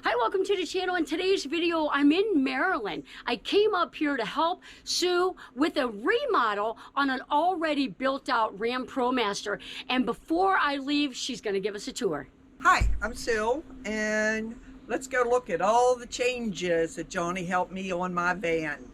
Hi, welcome to the channel. In today's video, I'm in Maryland. I came up here to help Sue with a remodel on an already built out Ram ProMaster. And before I leave, she's gonna give us a tour. Hi, I'm Sue, and let's go look at all the changes that Jonnie helped me on my van.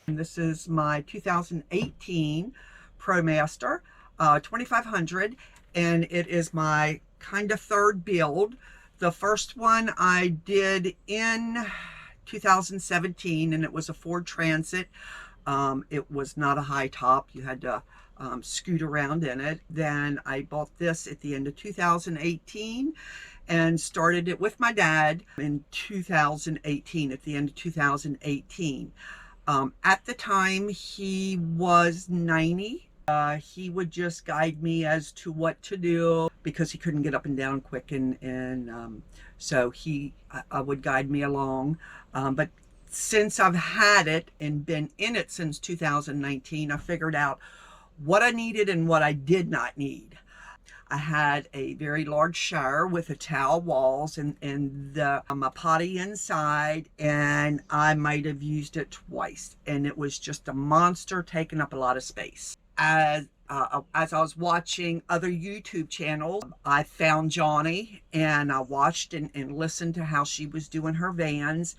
This is my 2018 ProMaster 2500, and it is my kind of third build. The first one I did in 2017, and it was a Ford Transit. It was not a high top. You had to scoot around in it. Then I bought this at the end of 2018 and started it with my dad in 2018, at the end of 2018. At the time, he was 90. He would just guide me as to what to do because he couldn't get up and down quick, and so I would guide me along. But since I've had it and been in it since 2019, I figured out what I needed and what I did not need. I had a very large shower with a towel walls and a potty inside, and I might have used it twice, and it was just a monster, taking up a lot of space. As I was watching other YouTube channels, I found Jonnie, and I watched and listened to how she was doing her vans,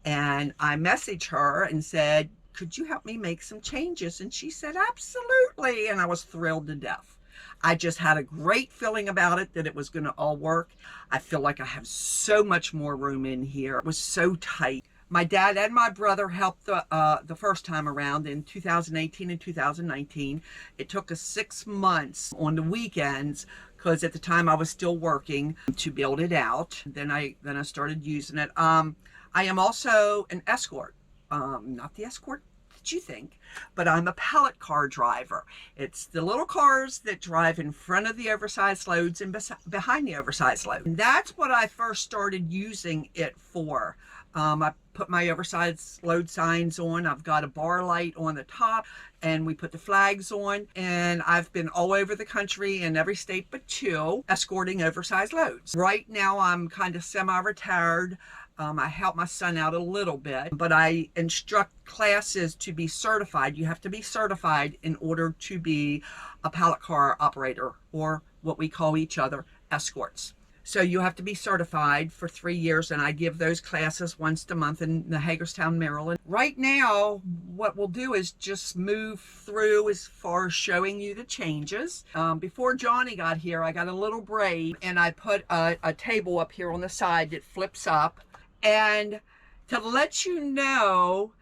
and I messaged her and said, could you help me make some changes? And she said, absolutely, and I was thrilled to death. I just had a great feeling about it, that it was going to all work. I feel like I have so much more room in here. It was so tight. My dad and my brother helped the first time around in 2018 and 2019. It took us 6 months on the weekends because at the time I was still working to build it out. Then I started using it. I am also an escort. Not the escort you think, but I'm a pallet car driver. It's the little cars that drive in front of the oversized loads and behind the oversized load. And that's what I first started using it for. I put my oversized load signs on. I've got a bar light on the top, and we put the flags on, and I've been all over the country in every state but 2 escorting oversized loads. Right now I'm kind of semi-retired. I help my son out a little bit, but I instruct classes to be certified. You have to be certified in order to be a pallet car operator, or what we call each other, escorts. So you have to be certified for 3 years, and I give those classes once a month in the Hagerstown, Maryland. Right now, what we'll do is just move through as far as showing you the changes. Before Jonnie got here, I got a little brave, and I put a table up here on the side that flips up. And to let you know,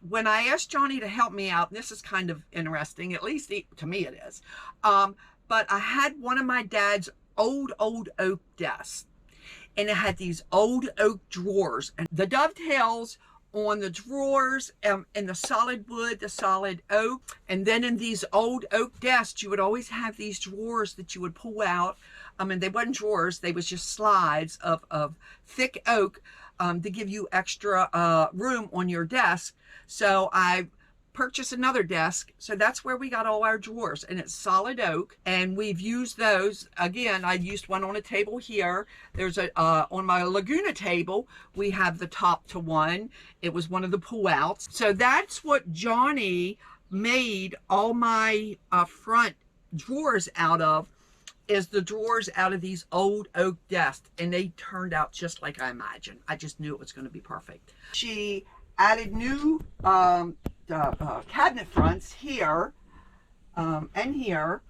when I asked Jonnie to help me out, and this is kind of interesting, at least to me it is, but I had one of my dad's old oak desks, and it had these old oak drawers, and the dovetails on the drawers and the solid wood, the solid oak, and then in these old oak desks you would always have these drawers that you would pull out. And they wasn't drawers, they was just slides of thick oak to give you extra room on your desk. So I purchased another desk, so that's where we got all our drawers, and it's solid oak, and we've used those. Again, I used one on a table here. There's a on my Laguna table, we have the top to one. It was one of the pull-outs. So that's what Jonnie made all my front drawers out of, is the drawers out of these old oak desks, and they turned out just like I imagined. I just knew it was going to be perfect. She added new cabinet fronts here and here,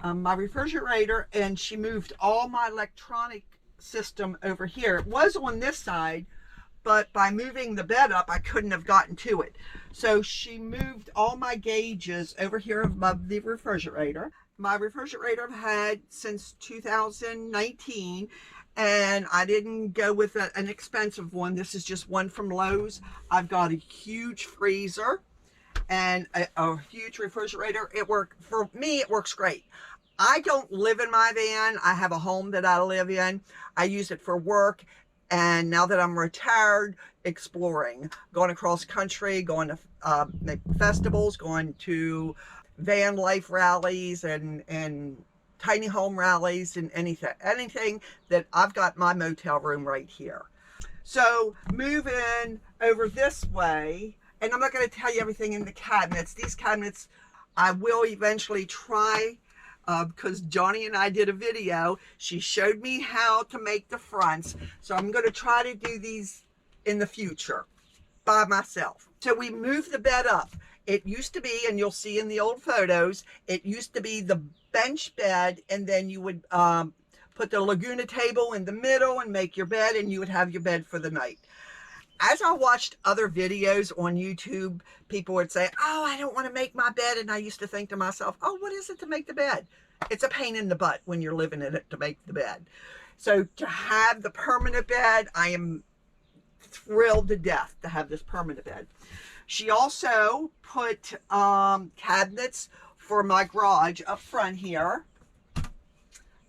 my refrigerator, and she moved all my electronic system over here. It was on this side, but by moving the bed up, I couldn't have gotten to it. So she moved all my gauges over here above the refrigerator. My refrigerator I've had since 2019, and I didn't go with an expensive one. This is just one from Lowe's. I've got a huge freezer, and a huge refrigerator. For me, it works great. I don't live in my van. I have a home that I live in. I use it for work. And now that I'm retired, exploring, going across country, going to festivals, going to van life rallies and tiny home rallies and anything that I've got my motel room right here. So moving over this way, and I'm not going to tell you everything in the cabinets. These cabinets I will eventually try because Jonnie and I did a video. She showed me how to make the fronts. So I'm going to try to do these in the future by myself. So we moved the bed up. It used to be, and you'll see in the old photos, it used to be the bench bed, and then you would put the Laguna table in the middle and make your bed, and you would have your bed for the night. As I watched other videos on YouTube, people would say, oh, I don't want to make my bed. And I used to think to myself, oh, what is it to make the bed? It's a pain in the butt when you're living in it to make the bed. So to have the permanent bed, I am thrilled to death to have this permanent bed. She also put cabinets for my garage up front here.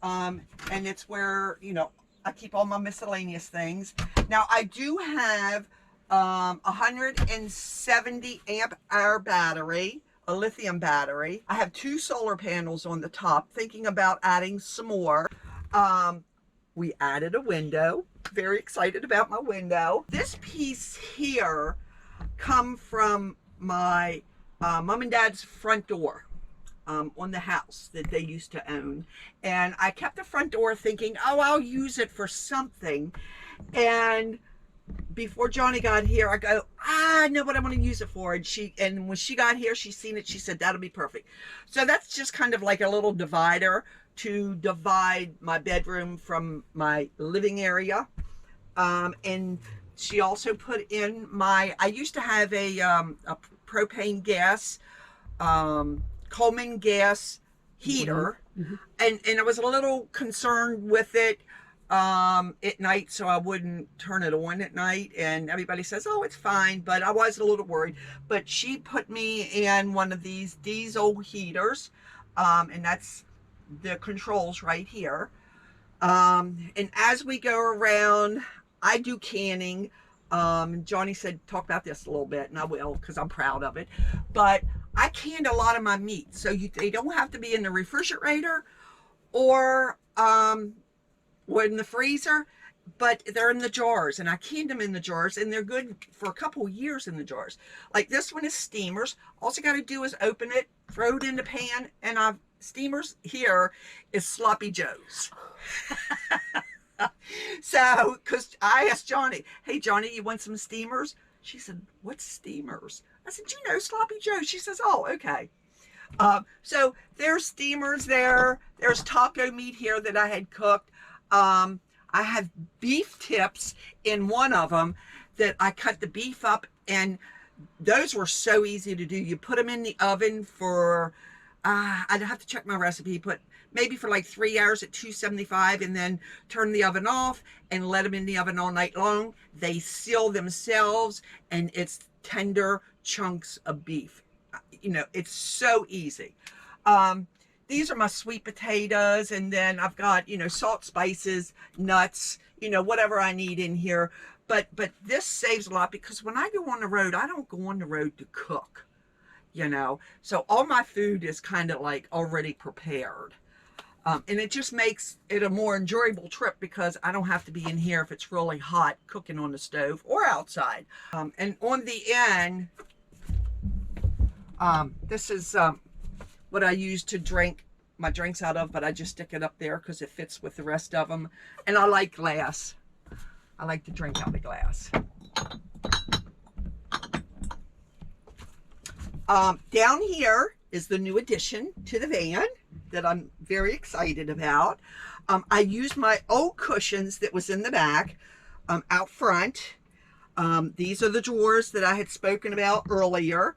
And it's where, you know, I keep all my miscellaneous things. Now I do have 170 amp hour battery, a lithium battery. I have 2 solar panels on the top, thinking about adding some more. We added a window, very excited about my window. This piece here come from my mom and dad's front door. On the house that they used to own, and I kept the front door thinking, oh, I'll use it for something. And before Jonnie got here, I go, I know what I'm going to use it for. And when she got here, she seen it. She said that'll be perfect. So that's just kind of like a little divider to divide my bedroom from my living area. And she also put in I used to have a propane gas Coleman gas heater, and I was a little concerned with it at night, so I wouldn't turn it on at night. And everybody says, oh, it's fine, but I was a little worried. But she put me in one of these diesel heaters, and that's the controls right here. And as we go around, I do canning. Jonnie said talk about this a little bit, and I will, because I'm proud of it. But I canned a lot of my meat, so they don't have to be in the refrigerator or in the freezer, but they're in the jars, and I canned them in the jars, and they're good for a couple of years in the jars. Like this one is steamers. All you got to do is open it, throw it in the pan, and steamers here is sloppy joes. So, because I asked Jonnie, hey, Jonnie, you want some steamers? She said, what's steamers? I said, you know, sloppy joe. She says, oh, okay. So there's steamers there. There's taco meat here that I had cooked. I have beef tips in one of them that I cut the beef up, and those were so easy to do. You put them in the oven for, I'd have to check my recipe, but maybe for like 3 hours at 275, and then turn the oven off and let them in the oven all night long. They seal themselves, and it's tender chunks of beef. You know, it's so easy. These are my sweet potatoes, and then I've got, you know, salt, spices, nuts, you know, whatever I need in here. But this saves a lot, because when I go on the road, I don't go on the road to cook, you know. So all my food is kind of like already prepared. And it just makes it a more enjoyable trip, because I don't have to be in here if it's really hot cooking on the stove or outside. And on the end, this is what I use to drink my drinks out of, but I just stick it up there because it fits with the rest of them. And I like glass. I like to drink out of glass. Down here is the new addition to the van that I'm very excited about. I used my old cushions that was in the back out front. These are the drawers that I had spoken about earlier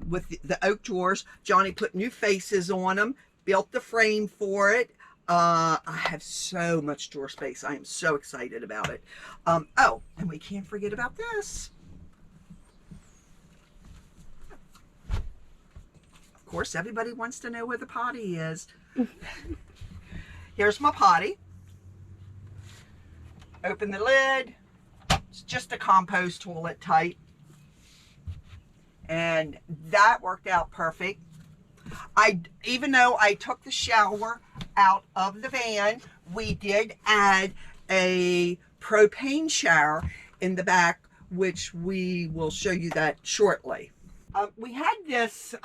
with the oak drawers. Jonnie put new faces on them, built the frame for it. I have so much drawer space. I am so excited about it. Oh, and we can't forget about this. course, everybody wants to know where the potty is. Here's my potty. Open the lid. It's just a compost toilet type. And that worked out perfect. Even though I took the shower out of the van, we did add a propane shower in the back, which we will show you that shortly. We had this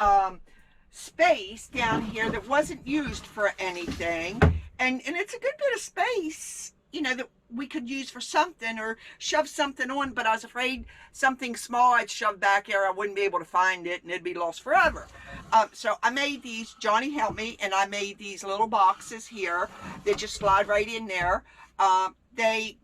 space down here that wasn't used for anything, and it's a good bit of space, you know, that we could use for something or shove something on, but I was afraid something small I'd shove back here, I wouldn't be able to find it and it'd be lost forever. So I made these, Johnny helped me, and I made these little boxes here that just slide right in there. They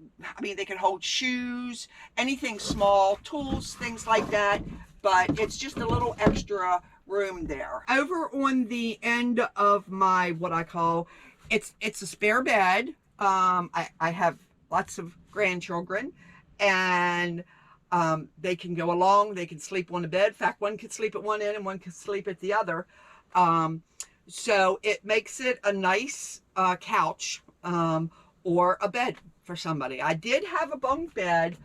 can hold shoes, anything small, tools, things like that, but it's just a little extra room there. Over on the end of my, what I call, it's a spare bed. I have lots of grandchildren, and they can go along, they can sleep on the bed. In fact, one could sleep at one end and one could sleep at the other. So it makes it a nice couch or a bed for somebody. I did have a bunk bed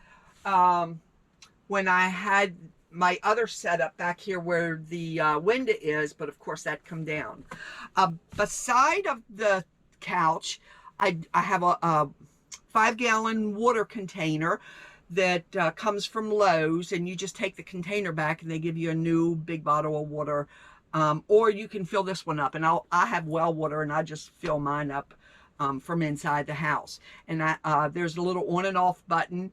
when I had my other setup back here where the window is, but of course that come down. Beside of the couch, I have a 5-gallon water container that comes from Lowe's, and you just take the container back and they give you a new big bottle of water, or you can fill this one up. And I have well water, and I just fill mine up from inside the house. And there's a little on and off button.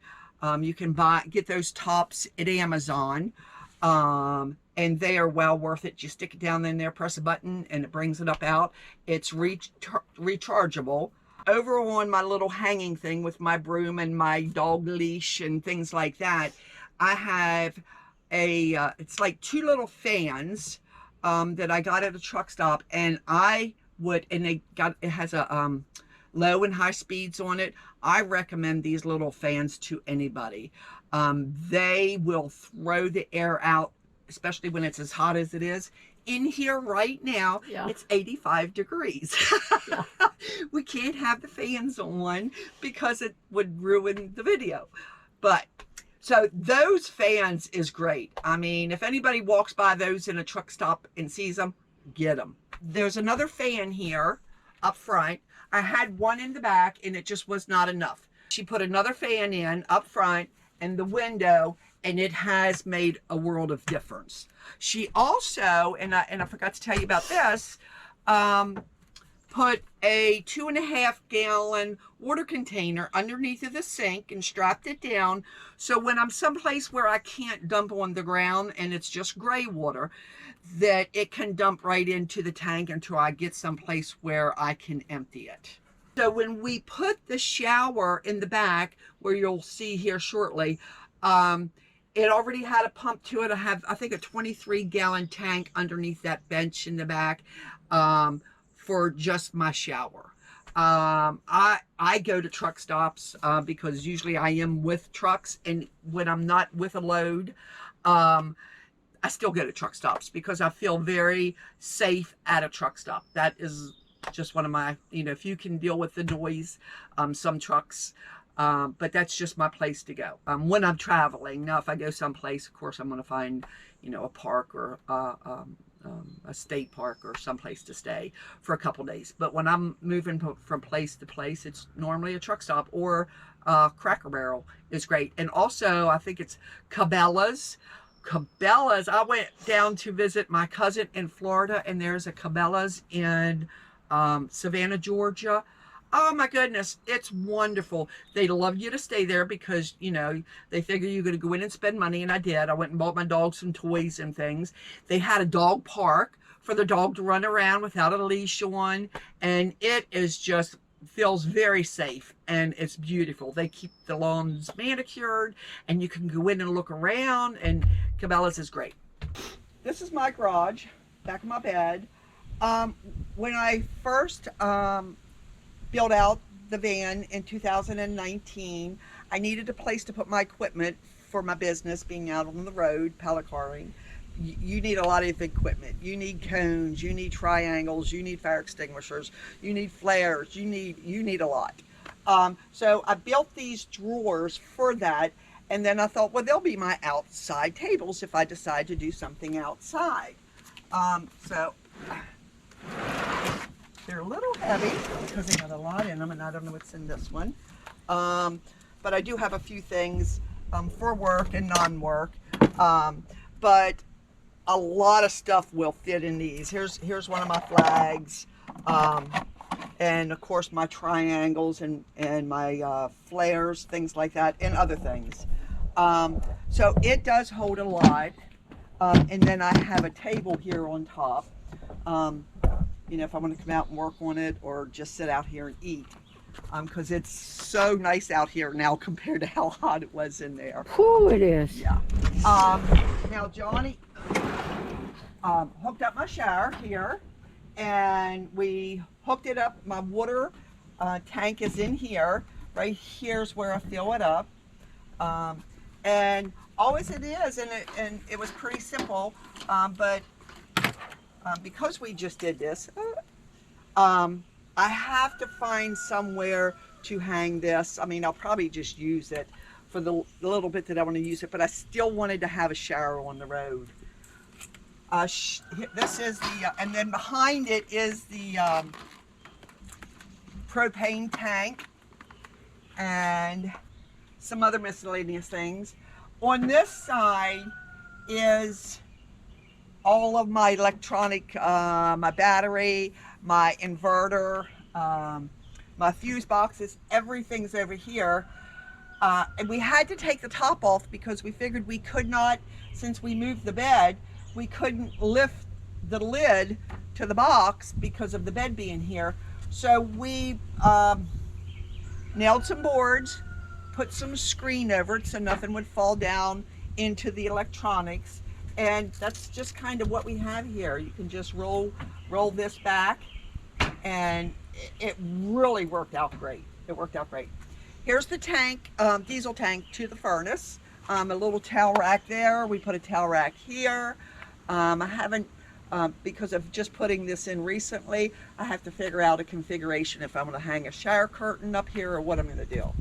You can get those tops at Amazon, and they are well worth it. You stick it down in there, press a button, and it brings it up out. It's rechargeable. Over on my little hanging thing with my broom and my dog leash and things like that, I have it's like 2 little fans that I got at a truck stop, and it has a low and high speeds on it. I recommend these little fans to anybody. They will throw the air out, especially when it's as hot as it is. In here right now, yeah, it's 85 degrees. Yeah. We can't have the fans on because it would ruin the video. But so those fans is great. I mean, if anybody walks by those in a truck stop and sees them, get them. There's another fan here up front. I had one in the back and it just was not enough. She put another fan in up front and the window, and it has made a world of difference. She also, and I forgot to tell you about this, put a 2.5-gallon water container underneath of the sink and strapped it down. So when I'm someplace where I can't dump on the ground and it's just gray water, that it can dump right into the tank until I get someplace where I can empty it. So when we put the shower in the back, where you'll see here shortly, it already had a pump to it. I have, I think, a 23-gallon tank underneath that bench in the back for just my shower. I go to truck stops because usually I am with trucks, and when I'm not with a load, I still go to truck stops because I feel very safe at a truck stop. That is just one of my, if you can deal with the noise, some trucks, but that's just my place to go when I'm traveling. Now, if I go someplace, of course, I'm going to find, a park or a state park or someplace to stay for a couple days. But when I'm moving from place to place, it's normally a truck stop or Cracker Barrel is great. And also, I think it's Cabela's. I went down to visit my cousin in Florida, and there's a Cabela's in Savannah, Georgia. Oh my goodness, it's wonderful. They love you to stay there because, they figure you're going to go in and spend money, and I did. I went and bought my dog some toys and things. They had a dog park for the dog to run around without a leash on, and it is just feels very safe, and it's beautiful. They keep the lawns manicured, and you can go in and look around, and Cabela's is great. This is my garage, back of my bed. When I first built out the van in 2019, I needed a place to put my equipment for my business, being out on the road, pallet carting. you need a lot of equipment. You need cones, you need triangles, you need fire extinguishers, you need flares, you need a lot. So I built these drawers for that, and then I thought, well, they'll be my outside tables if I decide to do something outside. So they're a little heavy because they got a lot in them, and I don't know what's in this one. But I do have a few things for work and non-work. But a lot of stuff will fit in these. Here's one of my flags. And of course my triangles and my flares, things like that, and other things. So it does hold a lot. And then I have a table here on top. You know, if I want to come out and work on it or just sit out here and eat. Because it's so nice out here now compared to how hot it was in there. Whew, it is. Yeah. Now Jonnie hooked up my shower here, and we hooked it up. My water tank is in here. Right here's where I fill it up. And always it is, and it was pretty simple. But because we just did this, I have to find somewhere to hang this. I mean, I'll probably just use it for the little bit that I want to use it, but I still wanted to have a shower on the road. This is the, and then behind it is the propane tank and some other miscellaneous things. On this side is all of my electronic, my battery, my inverter, my fuse boxes, everything's over here. And we had to take the top off because we figured we could not, since we moved the bed, we couldn't lift the lid to the box because of the bed being here. So we nailed some boards, put some screen over it so nothing would fall down into the electronics. And that's just kind of what we have here. You can just roll this back, and it really worked out great. It worked out great. Here's the tank, diesel tank to the furnace. A little towel rack there. We put a towel rack here. I haven't, because of just putting this in recently, I have to figure out a configuration if I'm going to hang a shower curtain up here or what I'm going to do.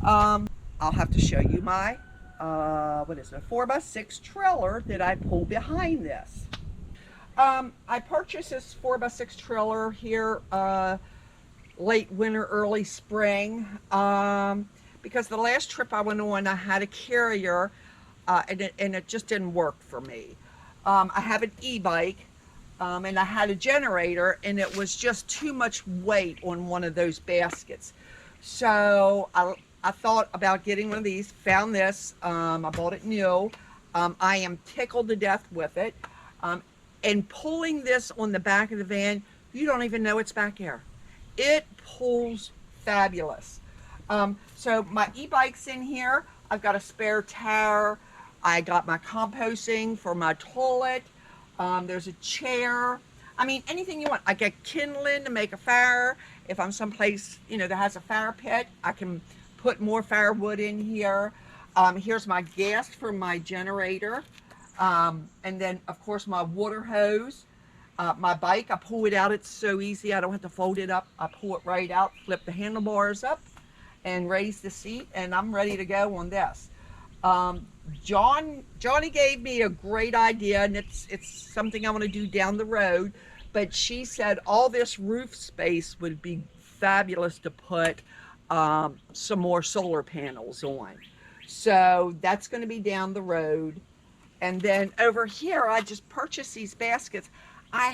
I'll have to show you my, what is it, a 4x6 trailer that I pull behind this. I purchased this 4x6 trailer here late winter, early spring, because the last trip I went on, I had a carrier, and it just didn't work for me. I have an e-bike, and I had a generator, and it was just too much weight on one of those baskets. So I thought about getting one of these, found this, I bought it new. I am tickled to death with it. And pulling this on the back of the van, you don't even know it's back here. It pulls fabulous. So my e-bike's in here. I've got a spare tire. I got my composting for my toilet. There's a chair. I mean, anything you want. I get kindling to make a fire. If I'm someplace, you know, that has a fire pit, I can put more firewood in here. Here's my gas for my generator. And then, of course, my water hose. My bike, I pull it out. It's so easy. I don't have to fold it up. I pull it right out, flip the handlebars up, and raise the seat, and I'm ready to go on this. Jonnie gave me a great idea, and it's something I want to do down the road, but she said all this roof space would be fabulous to put some more solar panels on. So that's going to be down the road. And then over here, I just purchased these baskets. I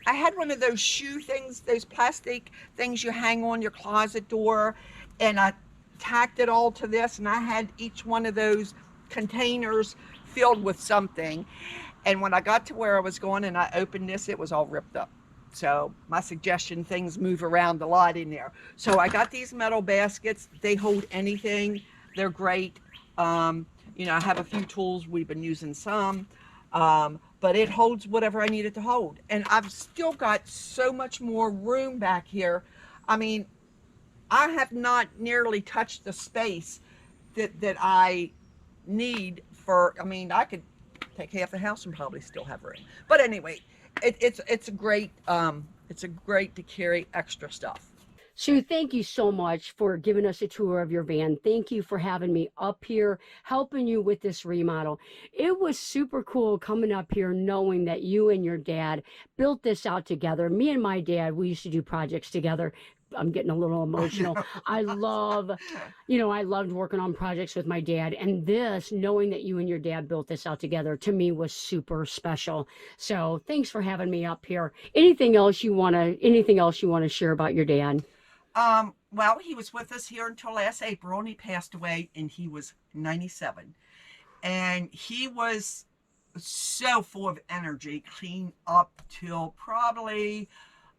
had one of those shoe things, those plastic things you hang on your closet door, and I tacked it all to this, and I had each one of those containers filled with something. And when I got to where I was going and I opened this, it was all ripped up. So my suggestion, things move around a lot in there. So I got these metal baskets. They hold anything. They're great. You know, I have a few tools. We've been using some. But it holds whatever I need it to hold. And I've still got so much more room back here. I mean, I have not nearly touched the space that I need for, I mean, I could take half the house and probably still have room. But anyway, it's a great to carry extra stuff. Sue, thank you so much for giving us a tour of your van. Thank you for having me up here, helping you with this remodel. It was super cool coming up here knowing that you and your dad built this out together. Me and my dad, we used to do projects together. I'm getting a little emotional. I love, I loved working on projects with my dad. And this, knowing that you and your dad built this out together, to me was super special. So thanks for having me up here. Anything else you want to share about your dad? Well, he was with us here until last April, and he passed away, and he was 97. And he was so full of energy, clean up till probably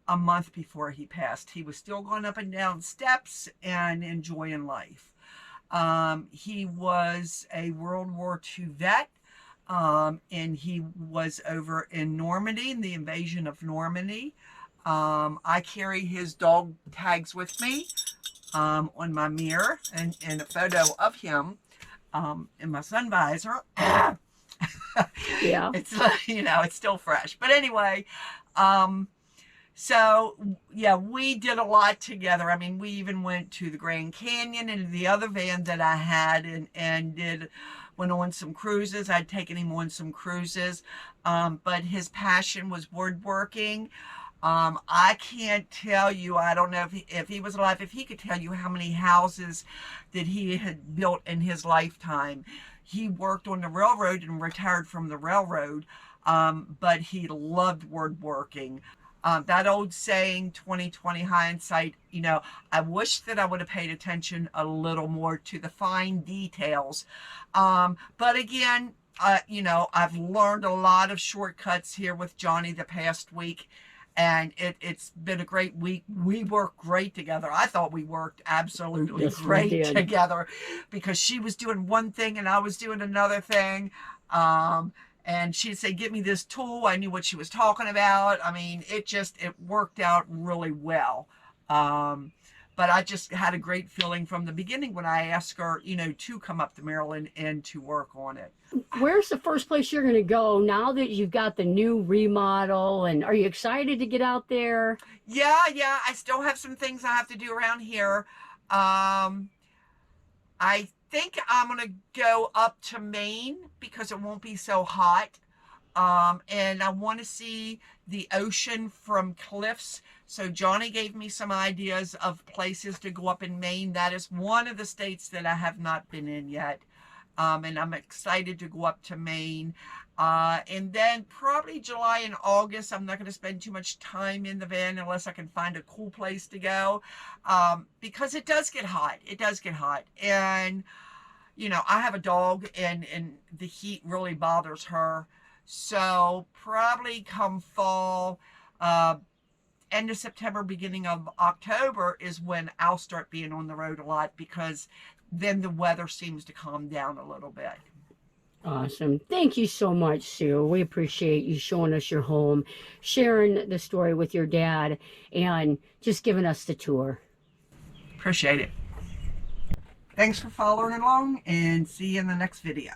a month before he passed. He was still going up and down steps and enjoying life. He was a World War II vet, and he was over in Normandy, in the invasion of Normandy. I carry his dog tags with me on my mirror, and a photo of him in my sun visor. Yeah. It's, it's still fresh. But anyway, so yeah, we did a lot together. I mean, we even went to the Grand Canyon in the other van that I had, and went on some cruises. I'd taken him on some cruises, but his passion was woodworking. I can't tell you, I don't know if he was alive, if he could tell you how many houses that he had built in his lifetime. He worked on the railroad and retired from the railroad, but he loved woodworking. That old saying, 20/20 hindsight, I wish that I would have paid attention a little more to the fine details. But again, I've learned a lot of shortcuts here with Jonnie the past week. And it's been a great week. We work great together. I thought we worked absolutely great together, because she was doing one thing and I was doing another thing. And she'd say, "Get me this tool." I knew what she was talking about. I mean, it worked out really well. But I just had a great feeling from the beginning when I asked her, to come up to Maryland and to work on it. Where's the first place you're going to go now that you've got the new remodel? And are you excited to get out there? Yeah. I still have some things I have to do around here. I think I'm going to go up to Maine because it won't be so hot. And I want to see the ocean from cliffs. So Jonnie gave me some ideas of places to go up in Maine. That is one of the states that I have not been in yet. And I'm excited to go up to Maine. And then probably July and August, I'm not going to spend too much time in the van unless I can find a cool place to go. Because it does get hot. It does get hot. And, I have a dog, and the heat really bothers her. So probably come fall, end of September, beginning of October is when I'll start being on the road a lot, because then the weather seems to calm down a little bit. Awesome. Thank you so much, Sue. We appreciate you showing us your home, sharing the story with your dad, and just giving us the tour. Appreciate it. Thanks for following along, and see you in the next video.